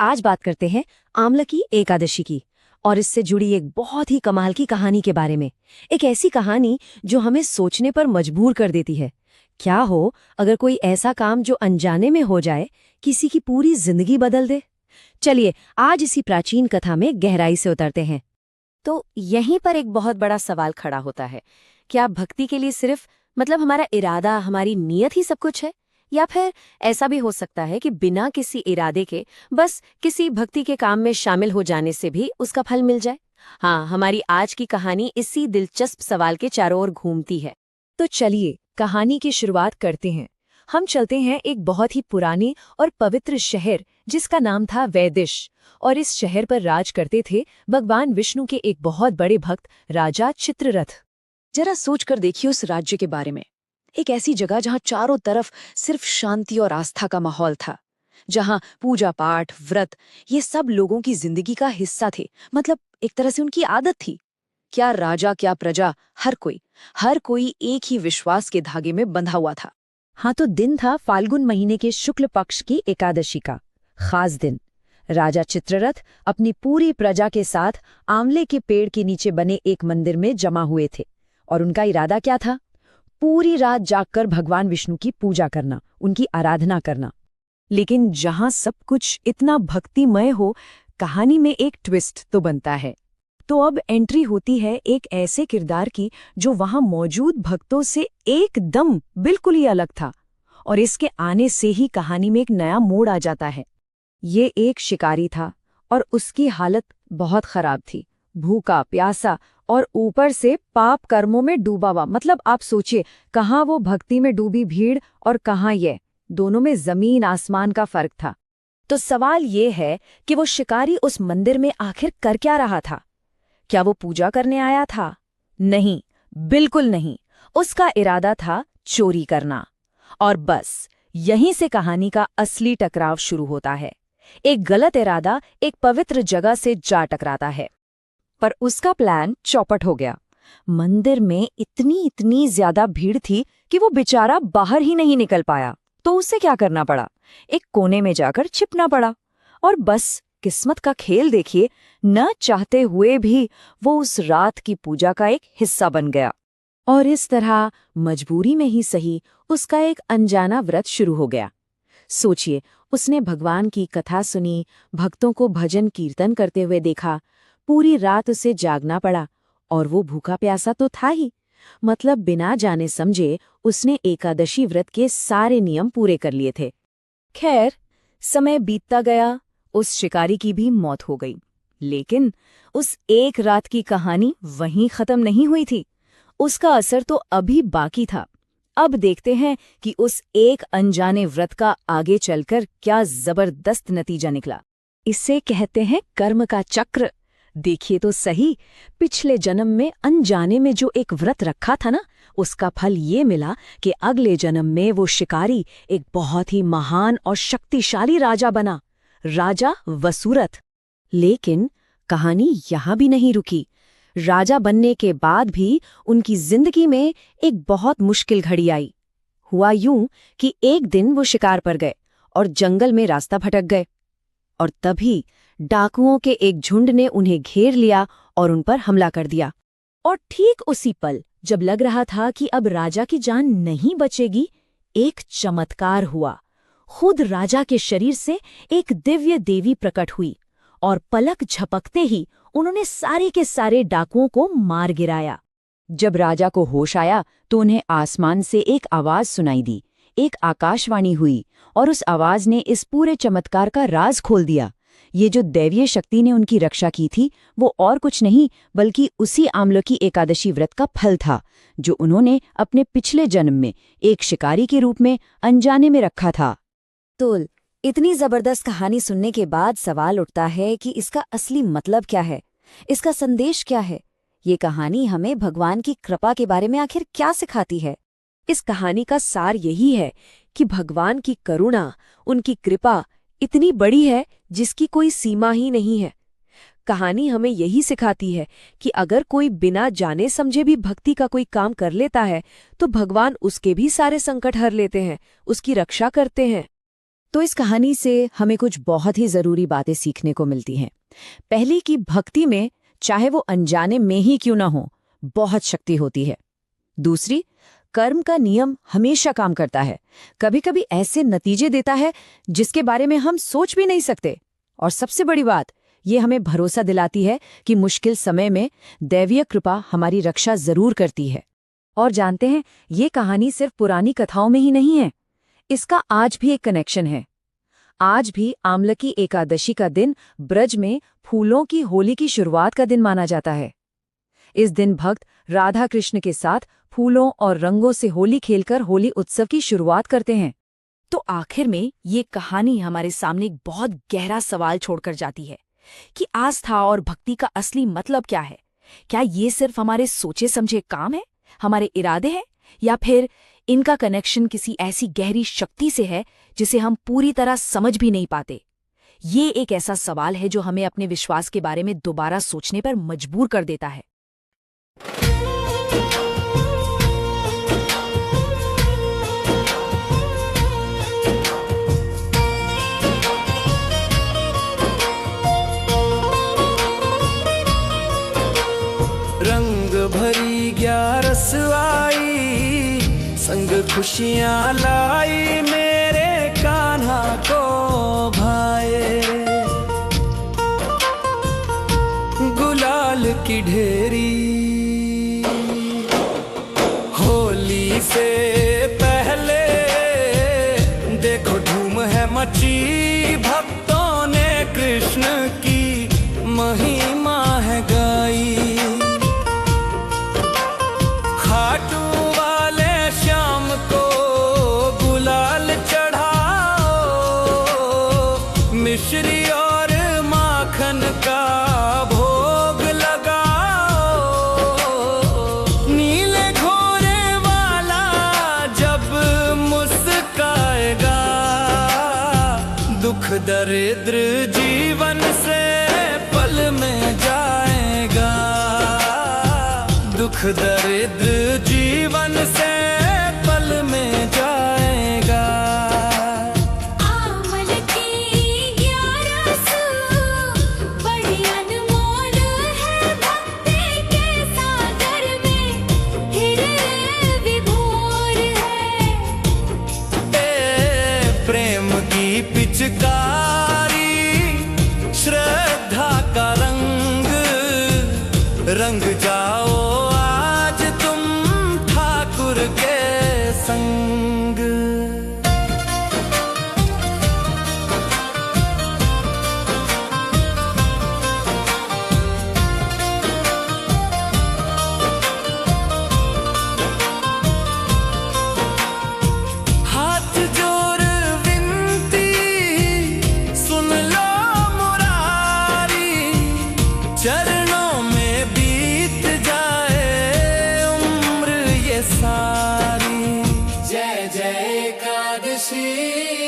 आज बात करते हैं आमला की एकादशी की और इससे जुड़ी एक बहुत ही कमाल की कहानी के बारे में। एक ऐसी कहानी जो हमें सोचने पर मजबूर कर देती है। क्या हो अगर कोई ऐसा काम जो अनजाने में हो जाए किसी की पूरी जिंदगी बदल दे। चलिए आज इसी प्राचीन कथा में गहराई से उतरते हैं। तो यहीं पर एक बहुत बड़ा सवाल खड़ा होता है, क्या भक्ति के लिए सिर्फ हमारा इरादा, हमारी नीयत ही सब कुछ है, या फिर ऐसा भी हो सकता है कि बिना किसी इरादे के बस किसी भक्ति के काम में शामिल हो जाने से भी उसका फल मिल जाए। हाँ, हमारी आज की कहानी इसी दिलचस्प सवाल के चारों ओर घूमती है। तो चलिए कहानी की शुरुआत करते हैं। हम चलते हैं एक बहुत ही पुराने और पवित्र शहर जिसका नाम था वैदिश, और इस शहर पर राज करते थे भगवान विष्णु के एक बहुत बड़े भक्त राजा चित्ररथ। जरा सोचकर देखिए उस राज्य के बारे में। एक ऐसी जगह जहां चारों तरफ सिर्फ शांति और आस्था का माहौल था, जहां पूजा पाठ, व्रत ये सब लोगों की जिंदगी का हिस्सा थे, एक तरह से उनकी आदत थी। क्या राजा क्या प्रजा, हर कोई एक ही विश्वास के धागे में बंधा हुआ था। हाँ, तो दिन था फाल्गुन महीने के शुक्ल पक्ष की एकादशी का खास दिन। राजा चित्ररथ अपनी पूरी प्रजा के साथ आंवले के पेड़ के नीचे बने एक मंदिर में जमा हुए थे, और उनका इरादा क्या था? पूरी रात जागकर भगवान विष्णु की पूजा करना, उनकी आराधना करना। लेकिन जहां सब कुछ इतना भक्तिमय हो, कहानी में एक ट्विस्ट तो बनता है। तो अब एंट्री होती है एक ऐसे किरदार की जो वहां मौजूद भक्तों से एकदम बिल्कुल ही अलग था, और इसके आने से ही कहानी में एक नया मोड़ आ जाता है। ये एक शिकारी था और उसकी हालत बहुत खराब थी, भूखा प्यासा और ऊपर से पाप कर्मों में डूबा हुआ। आप सोचिए, कहाँ वो भक्ति में डूबी भीड़ और कहाँ ये, दोनों में जमीन आसमान का फर्क था। तो सवाल ये है कि वो शिकारी उस मंदिर में आखिर कर क्या रहा था? क्या वो पूजा करने आया था? नहीं, बिल्कुल नहीं। उसका इरादा था चोरी करना। और बस यहीं से कहानी का असली टकराव शुरू होता है। एक गलत इरादा एक पवित्र जगह से जा टकराता है, पर उसका प्लान चौपट हो गया। मंदिर में इतनी ज्यादा भीड़ थी कि वो बेचारा बाहर ही नहीं निकल पाया। तो उसे क्या करना पड़ा? एक कोने में जाकर छिपना पड़ा। और बस किस्मत का खेल देखिए, न चाहते हुए भी वो उस रात की पूजा का एक हिस्सा बन गया। और इस तरह मजबूरी में ही सही, उसका एक अनजाना व्रत शुरू हो गया। सोचिए, उसने भगवान की कथा सुनी, भक्तों को भजन कीर्तन करते हुए देखा, पूरी रात उसे जागना पड़ा, और वो भूखा प्यासा तो था ही। बिना जाने समझे उसने एकादशी व्रत के सारे नियम पूरे कर लिए थे। खैर, समय बीतता गया, उस शिकारी की भी मौत हो गई। लेकिन उस एक रात की कहानी वहीं खत्म नहीं हुई थी। उसका असर तो अभी बाकी था। अब देखते हैं कि उस एक अनजाने व्रत का आगे चलकर क्या जबरदस्त नतीजा निकला। इसे कहते हैं कर्म का चक्र। देखिए तो सही, पिछले जन्म में अनजाने में जो एक व्रत रखा था ना, उसका फल ये मिला कि अगले जन्म में वो शिकारी एक बहुत ही महान और शक्तिशाली राजा बना, राजा वसुरथ। लेकिन कहानी यहां भी नहीं रुकी। राजा बनने के बाद भी उनकी जिंदगी में एक बहुत मुश्किल घड़ी आई। हुआ यूं कि एक दिन वो शिकार पर गए और जंगल में रास्ता भटक गए, और तभी डाकुओं के एक झुंड ने उन्हें घेर लिया और उन पर हमला कर दिया। और ठीक उसी पल, जब लग रहा था कि अब राजा की जान नहीं बचेगी, एक चमत्कार हुआ। खुद राजा के शरीर से एक दिव्य देवी प्रकट हुई, और पलक झपकते ही उन्होंने सारे के सारे डाकुओं को मार गिराया। जब राजा को होश आया तो उन्हें आसमान से एक आवाज सुनाई दी, एक आकाशवाणी हुई, और उस आवाज ने इस पूरे चमत्कार का राज खोल दिया। ये जो दैवीय शक्ति ने उनकी रक्षा की थी, वो और कुछ नहीं बल्कि उसी आमलकी एकादशी व्रत का फल था, जो उन्होंने अपने पिछले जन्म में एक शिकारी के रूप में अनजाने में रखा था। तो इतनी जबरदस्त कहानी सुनने के बाद सवाल उठता है कि इसका असली मतलब क्या है, इसका संदेश क्या है। ये कहानी हमें भगवान की कृपा के बारे में आखिर क्या सिखाती है? इस कहानी का सार यही है कि भगवान की करुणा, उनकी कृपा इतनी बड़ी है जिसकी कोई सीमा ही नहीं है। कहानी हमें यही सिखाती है कि अगर कोई बिना जाने समझे भी भक्ति का कोई काम कर लेता है, तो भगवान उसके भी सारे संकट हर लेते हैं, उसकी रक्षा करते हैं। तो इस कहानी से हमें कुछ बहुत ही जरूरी बातें सीखने को मिलती हैं। पहली कि भक्ति में, चाहे वो अनजाने में ही क्यों ना हो, बहुत शक्ति होती है। दूसरी, कर्म का नियम हमेशा काम करता है, कभी कभी ऐसे नतीजे देता है जिसके बारे में हम सोच भी नहीं सकते। और सबसे बड़ी बात, ये हमें भरोसा दिलाती है कि मुश्किल समय में दैवीय कृपा हमारी रक्षा जरूर करती है। और जानते हैं, ये कहानी सिर्फ पुरानी कथाओं में ही नहीं है, इसका आज भी एक कनेक्शन है। आज भी आमलकी एकादशी का दिन ब्रज में फूलों की होली की शुरुआत का दिन माना जाता है। इस दिन भक्त राधा कृष्ण के साथ फूलों और रंगों से होली खेलकर होली उत्सव की शुरुआत करते हैं। तो आखिर में ये कहानी हमारे सामने एक बहुत गहरा सवाल छोड़कर जाती है कि आस्था और भक्ति का असली मतलब क्या है। क्या ये सिर्फ हमारे सोचे समझे काम है, हमारे इरादे हैं, या फिर इनका कनेक्शन किसी ऐसी गहरी शक्ति से है जिसे हम पूरी तरह समझ भी नहीं पाते। ये एक ऐसा सवाल है जो हमें अपने विश्वास के बारे में दोबारा सोचने पर मजबूर कर देता है। रंग भरी ग्यारस आई, संग खुशियाँ लाई, मेरे कान्हा को भाए। गुलाल की ढेरी होली से पहले देखो धूम है मची, भक्तों ने कृष्ण की महिमा है गाई। खाटू वाले शाम को गुलाल चढ़ाओ, मिश्री और माखन का भोग लगाओ। नीले घोड़े वाला जब मुस्काएगा, दुख दरिद्र जीवन से पल में जाएगा। दुख दरिद्र जीवन से पल में जाएगा। आमलकी ग्यारस बड़ी अनमोल है, भक्ति के सागर में हृदय विभोर है। प्रेम की पिचकारी, श्रद्धा का रंग, रंग जाओ आज तुम ठाकुर के संग। हाथ जोड़ विनती सुन लो मुरारी, चरणों में बीत जाए उम्र ये सारी। जय जय एकादशी।